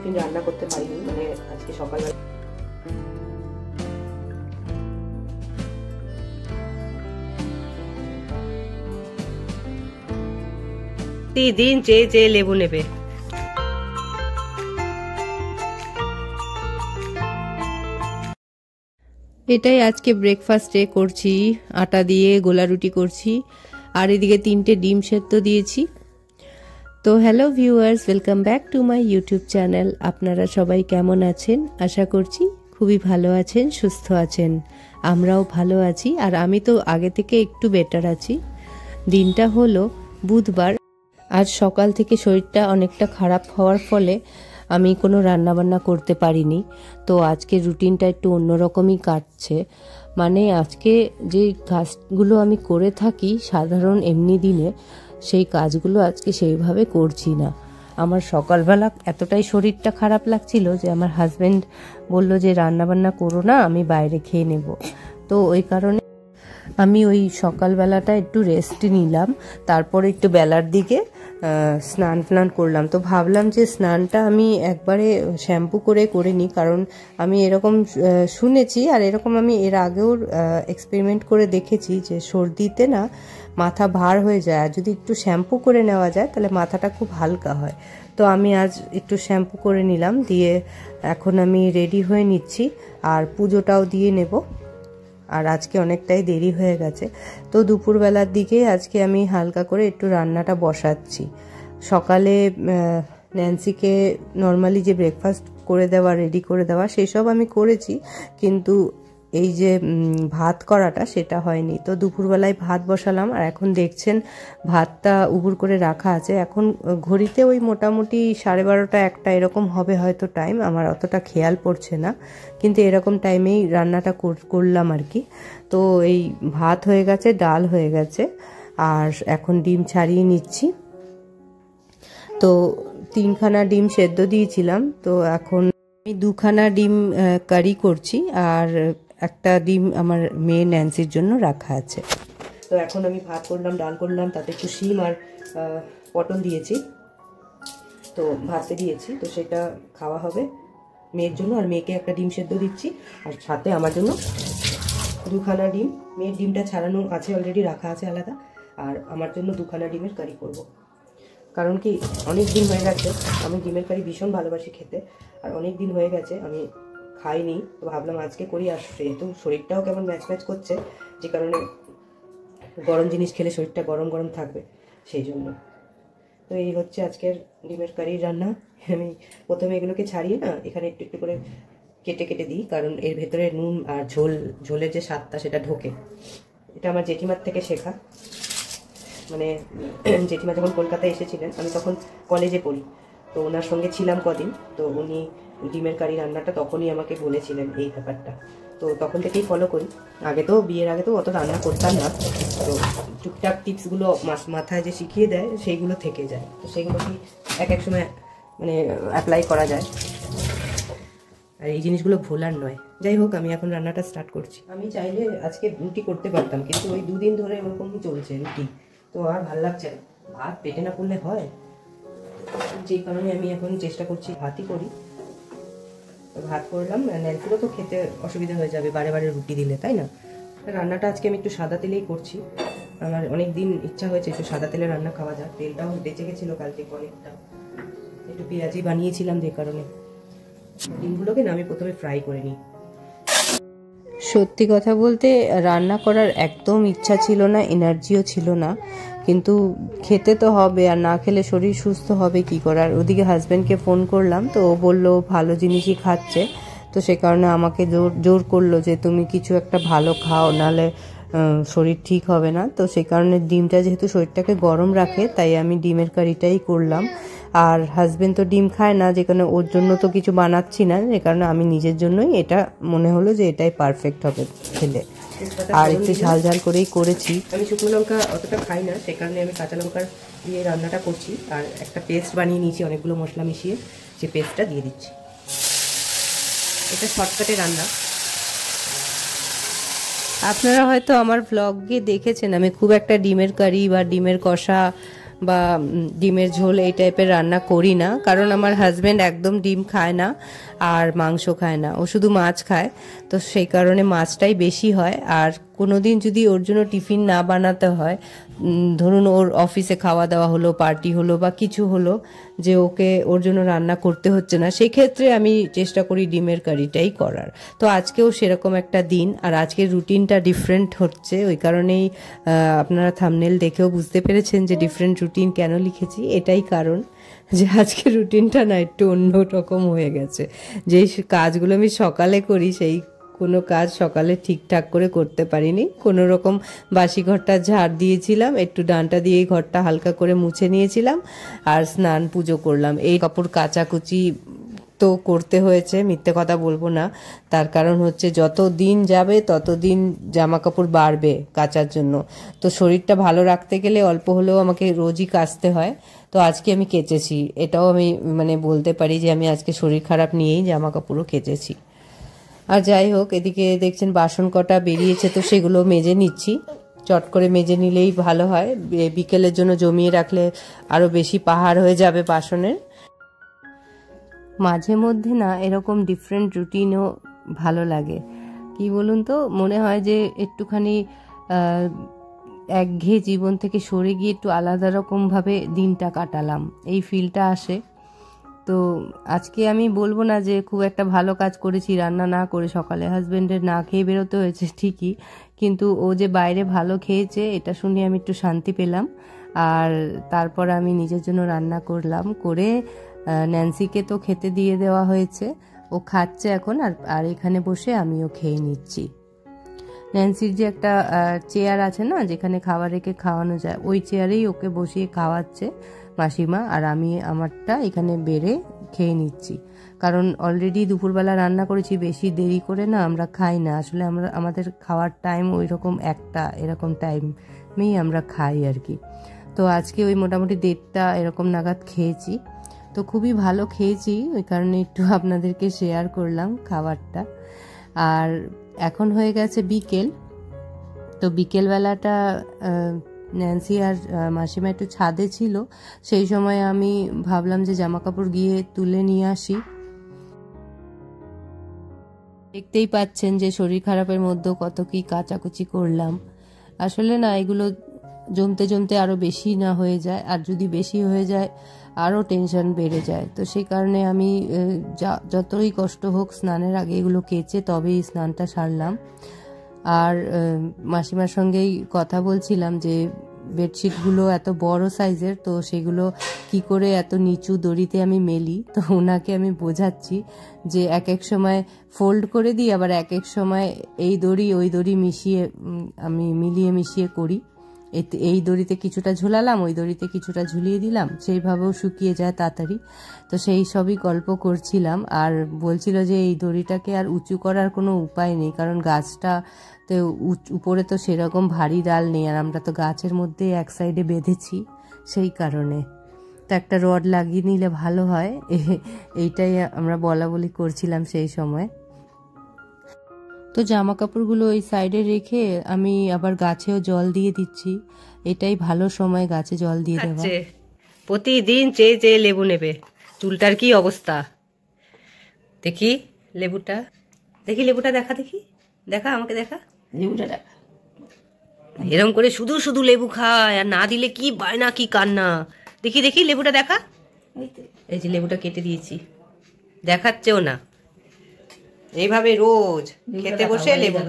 দুদিন রান্না করতে পারিনি, মানে আজকে সকালবেলা দিন চেয়ে চেয়ে লেবু নেবে। এটাই আজকে ব্রেকফাস্টে করছি, আটা দিয়ে গোলা রুটি করছি, আর এদিকে 3টে ডিম সেদ্ধ দিয়েছি। তো hello viewers, welcome back to my YouTube channel. আপনারা সবাই কেমন আছেন? আশা করছি খুবই ভালো আছেন, সুস্থ আছেন। আমরাও ভালো আছি, আর আমি তো আগে থেকে একটু বেটার আছি। দিনটা হলো বুধবার। আজ সকাল থেকে শরীরটা অনেকটা খারাপ হওয়ার ফলে আমি কোনো রান্নাবান্না করতে পারিনি। তো আজকে রুটিনটা একটু অন্যরকমই কাটছে। মানে আজকে যে কাজগুলো আমি করে থাকি সাধারণ এমনি দিনে, সেই কাজগুলো আজকে সেইভাবে করছি না। আমার সকালবেলা এতটাই শরীরটা খারাপ লাগছিল যে আমার হাজব্যান্ড বলল যে রান্নাবান্না করো না, আমি বাইরে খেয়ে নেব। তো ওই কারণে আমি ওই সকালবেলাটা একটু রেস্ট নিলাম, তারপরে একটু বেলার দিকে স্নান ফ্নান করলাম। তো ভাবলাম যে স্নানটা আমি একবারে শ্যাম্পু করে নিই, কারণ আমি এরকম শুনেছি, আর এরকম আমি এর আগেও এক্সপেরিমেন্ট করে দেখেছি যে সর্দিতে না মাথা ভার হয়ে যায়, আর যদি একটু শ্যাম্পু করে নেওয়া যায় তাহলে মাথাটা খুব হালকা হয়। তো আমি আজ একটু শ্যাম্পু করে নিলাম, দিয়ে এখন আমি রেডি হয়ে নিচ্ছি, আর পুজোটাও দিয়ে নেব। আর আজকে অনেকটাই দেরি হয়ে গেছে, তো দুপুরবেলার দিকে আজকে আমি হালকা করে একটু রান্নাটা বসাচ্ছি। সকালে ন্যান্সিকে নর্মালি যে ব্রেকফাস্ট করে দেওয়া, রেডি করে দেওয়া, সেসব আমি করেছি, কিন্তু এই যে ভাত করাটা সেটা হয়নি। তো দুপুরবেলায় ভাত বসালাম, আর এখন দেখছেন ভাতটা উবুর করে রাখা আছে। এখন ঘড়িতে ওই মোটামুটি 12:30 1টা এরকম হবে হয়তো টাইম, আমার অতটা খেয়াল পড়ছে না, কিন্তু এরকম টাইমেই রান্নাটা করলাম আর কি। তো এই ভাত হয়ে গেছে, ডাল হয়ে গেছে, আর এখন ডিম ছাড়িয়ে নিচ্ছি। তো 3খানা ডিম সেদ্ধ দিয়েছিলাম, তো এখন আমি 2খানা ডিম কারি করছি, আর একটা ডিম আমার মেয়ে ন্যান্সির জন্য রাখা আছে। তো এখন আমি ভাত করলাম, ডাল করলাম, তাতে একটু শিম আর পটল দিয়েছি, তো ভাতে দিয়েছি, তো সেটা খাওয়া হবে মেয়ের জন্য। আর মেয়েকে একটা ডিম সেদ্ধ দিচ্ছি, আর সাথে আমার জন্য 2খানা ডিম। মেয়ের ডিমটা ছাড়ানো আছে, অলরেডি রাখা আছে আলাদা, আর আমার জন্য 2খানা ডিমের কারি করব। কারণ কি, অনেক দিন হয়ে গেছে, আমি ডিমের কারি ভীষণ ভালোবাসি খেতে, আর অনেক দিন হয়ে গেছে আমি খাইনি, তো ভাবলাম আজকে করি। আর যেহেতু শরীরটাও কেমন ম্যাচ করছে, যে কারণে গরম জিনিস খেলে শরীরটা গরম গরম থাকবে, সেই জন্য। তো এই হচ্ছে আজকের ডিমের কারির রান্না। আমি প্রথমে এগুলোকে ছাড়িয়ে না এখানে একটু একটু করে কেটে দিই, কারণ এর ভেতরে নুন আর ঝোলের যে স্বাদটা সেটা ঢোকে। এটা আমার জেঠিমার থেকে শেখা। মানে জেঠিমা যখন কলকাতায় এসেছিলেন, আমি তখন কলেজে পড়ি, তো ওনার সঙ্গে ছিলাম কদিন, তো উনি ডিমের কারি রান্নাটা তখনই আমাকে বলেছিলেন এই ব্যাপারটা, তো তখন থেকেই ফলো করি। আগে তো বিয়ের আগে তো অত রান্না করতাম না, তো টুকটাক টিপসগুলো মাথায় যে শিখিয়ে দেয় সেইগুলো থেকে যায়, তো সেইগুলো কি এক এক সময় মানে অ্যাপ্লাই করা যায়, আর এই জিনিসগুলো ভোলার নয়। যাই হোক, আমি এখন রান্নাটা স্টার্ট করছি। আমি চাইলে আজকে রুটি করতে পারতাম, কিন্তু ওই 2 দিন ধরে ওরকমই চলছে রুটি, তো আর ভাল লাগছে না। ভাত পেটে না করলে হয়, যেই কারণে আমি এখন চেষ্টা করছি ভাতই করি। ভাত করলাম, ন্যান্সিরও তো খেতে অসুবিধা হয়ে যাবে বারে বারে রুটি দিলে, তাই না? রান্নাটা আজকে আমি একটু সাদা তেলেই করছি। আমার অনেক দিন ইচ্ছা হয়েছে একটু সাদা তেলে রান্না খাওয়া যায়। তেলটাও বেঁচে গেছিলো কালকে অনেকটা, একটু পেঁয়াজি বানিয়েছিলাম, যে কারণে। ডিমগুলোকে না আমি প্রথমে ফ্রাই করে নিই। সত্যি কথা বলতে রান্না করার একদম ইচ্ছা ছিল না, এনার্জিও ছিল না, কিন্তু খেতে তো হবে, আর না খেলে শরীর সুস্থ হবে কি করার। ওদিকে হাজব্যান্ডকে ফোন করলাম, তো ও বললো ভালো জিনিসই খাচ্ছে, তো সে কারণে আমাকে জোর করলো যে তুমি কিছু একটা ভালো খাও, নাহলে শরীর ঠিক হবে না। তো সেই কারণে ডিমটা যেহেতু শরীরটাকে গরম রাখে, তাই আমি ডিমের কারিটাই করলাম। আর হাজবেন্ড তো ডিম খায় না, যে কারণে ওর জন্য তো কিছু বানাচ্ছি না, যে কারণে আমি নিজের জন্যই এটা মনে হলো যে এটাই পারফেক্ট হবে খেলে। আর একটু ঝাল ঝাল করেই করেছি। আমি শুকনো লঙ্কা অতটা খাই না, সে কারণে আমি কাঁচা লঙ্কার দিয়ে রান্নাটা করছি। আর একটা পেস্ট বানিয়ে নিয়েছি অনেকগুলো মশলা মিশিয়ে, যে পেস্টটা দিয়ে দিচ্ছি। এটা শর্টকাটে রান্না। আপনারা হয়তো আমার ভ্লগে দেখেছেন আমি খুব একটা ডিমের কারি বা ডিমের কষা বা ডিমের ঝোল এই টাইপের রান্না করি না, কারণ আমার হাজব্যান্ড একদম ডিম খায় না আর মাংস খায় না, ও শুধু মাছ খায়। তো সেই কারণে মাছটাই বেশি হয়। আর কোনো দিন যদি ওর জন্য টিফিন না বানাতে হয়, ধরুন ওর অফিসে খাওয়া দাওয়া হলো, পার্টি হলো বা কিছু হলো, যে ওকে ওর জন্য রান্না করতে হচ্ছে না, সেই ক্ষেত্রে আমি চেষ্টা করি ডিমের কারিটাই করার। তো আজকেও সেরকম একটা দিন, আর আজকের রুটিনটা ডিফারেন্ট হচ্ছে। ওই কারণেই আপনারা থাম্বনেল দেখেও বুঝতে পেরেছেন যে ডিফারেন্ট রুটিন কেন লিখেছি। এটাই কারণ যে আজকের রুটিনটা না একটু অন্যরকম হয়ে গেছে। যেই কাজগুলো আমি সকালে করি সেই কোনো কাজ সকালে ঠিকঠাক করে করতে পারিনি। কোনো রকম বাসি ঘরটা ঝাড় দিয়েছিলাম, একটু ডান্টা দিয়ে ঘরটা হালকা করে মুছে নিয়েছিলাম, আর স্নান পুজো করলাম। এই কাপড় কাচাকুচি তো করতে হয়েছে, মিথ্যে কথা বলবো না। তার কারণ হচ্ছে যত দিন যাবে তত দিন জামা কাপড় বাড়বে কাচার জন্য। তো শরীরটা ভালো রাখতে গেলে অল্প হলেও আমাকে রোজই কাচতে হয়। তো আজকে আমি কেচেছি, এটাও আমি মানে বলতে পারি যে আমি আজকে শরীর খারাপ নিয়েই জামা কাপড়ও কেচেছি। আর যাই হোক, এদিকে দেখছেন বাসন কটা বেরিয়েছে, তো সেগুলো মেজে নিচ্ছি। চট করে মেজে নিলেই ভালো হয়, বিকেলের জন্য জমিয়ে রাখলে আরও বেশি পাহাড় হয়ে যাবে বাসনের। মাঝে মধ্যে না এরকম ডিফারেন্ট রুটিনও ভালো লাগে। কি বলুন তো, মনে হয় যে একটুখানি একঘেয়ে জীবন থেকে সরে গিয়ে একটু আলাদা রকমভাবে দিনটা কাটালাম, এই ফিলটা আসে। তো আজকে আমি বলবো না যে খুব একটা ভালো কাজ করেছি রান্না না করে। সকালে হাজব্যান্ডের না খেয়ে বেরোতে হয়েছে ঠিকই, কিন্তু ও যে বাইরে ভালো খেয়েছে এটা শুনে আমি একটু শান্তি পেলাম। আর তারপর আমি নিজের জন্য রান্না করলাম, করে ন্যান্সিকে তো খেতে দিয়ে দেওয়া হয়েছে, ও খাচ্ছে এখন। আর এখানে বসে আমিও খেয়ে নিচ্ছি। ন্যান্সির যে একটা চেয়ার আছে না, যেখানে খাবার রেখে খাওয়ানো যায়, ওই চেয়ারেই ওকে বসিয়ে খাওয়াচ্ছে মাসিমা, আর আমি আমারটা এখানে বেড়ে খেয়ে নিচ্ছি। কারণ অলরেডি দুপুরবেলা রান্না করেছি, বেশি দেরি করে না আমরা খাই না। আসলে আমাদের খাওয়ার টাইম ওই রকম একটা এরকম টাইমেই আমরা খাই আর কি। তো আজকে ওই মোটামুটি 1:30 এরকম নাগাদ খেয়েছি। তো খুবই ভালো খেয়েছি, ওই কারণে একটু আপনাদেরকে শেয়ার করলাম খাবারটা। আর এখন হয়ে গেছে বিকেল। তো বিকেলবেলাটা ন্যান্সি আর মাসিমা একটু ছাদে ছিল, সেই সময় আমি ভাবলাম যে জামা কাপড় গিয়ে তুলে নিয়ে আসি। দেখতেই পাচ্ছেন যে শরীর খারাপের মধ্যেও কত কি কাচাকুচি করলাম। আসলে না এগুলো জমতে জমতে আরও বেশি না হয়ে যায়, আর যদি বেশি হয়ে যায় আরও টেনশন বেড়ে যায়। তো সেই কারণে আমি যতই কষ্ট হোক স্নানের আগে এগুলো কেচে তবেই স্নানটা সারলাম। আর মাসিমার সঙ্গেই কথা বলছিলাম যে বেডশিটগুলো এত বড় সাইজের, তো সেগুলো কি করে এত নিচু দড়িতে আমি মেলি। তো ওনাকে আমি বোঝাচ্ছি যে এক এক সময় ফোল্ড করে দিই, আবার এক এক সময় এই দড়ি ওই দড়ি মিশিয়ে আমি মিশিয়ে করি। এই দড়িতে কিছুটা ঝুলালাম, ওই দড়িতে কিছুটা ঝুলিয়ে দিলাম, সেইভাবেও শুকিয়ে যায় তাড়াতাড়ি। তো সেই সবই গল্প করছিলাম। আর বলছিল যে এই দড়িটাকে আর উঁচু করার কোনো উপায় নেই, কারণ গাছটা তো উপরে তো সেরকম ভারী ডাল নেই, আর আমরা তো গাছের মধ্যে এক সাইডে বেঁধেছি, সেই কারণে তো একটা রড লাগিয়ে নিলে ভালো হয়। এইটাই আমরা বলা বলি করছিলাম সেই সময়। তো জামা কাপড়গুলো ওই সাইডে রেখে আমি আবার গাছেও জল দিয়ে দিচ্ছি। এটাই ভালো সময় গাছে জল দিয়ে দেওয়া। প্রতিদিন চেয়ে চেয়ে লেবু নেবে। চুলটার কি অবস্থা দেখি, লেবুটা দেখি, লেবুটা দেখা, দেখি দেখা, আমাকে দেখা লেবুটা দেখা। এরকম করে শুধু শুধু লেবু খায়, আর না দিলে কি বায়না কি কান্না। দেখি দেখি লেবুটা দেখা। এই যে লেবুটা কেটে দিয়েছি, দেখাচ্ছেও না। এইভাবে রোজ খেতে বসে লেবু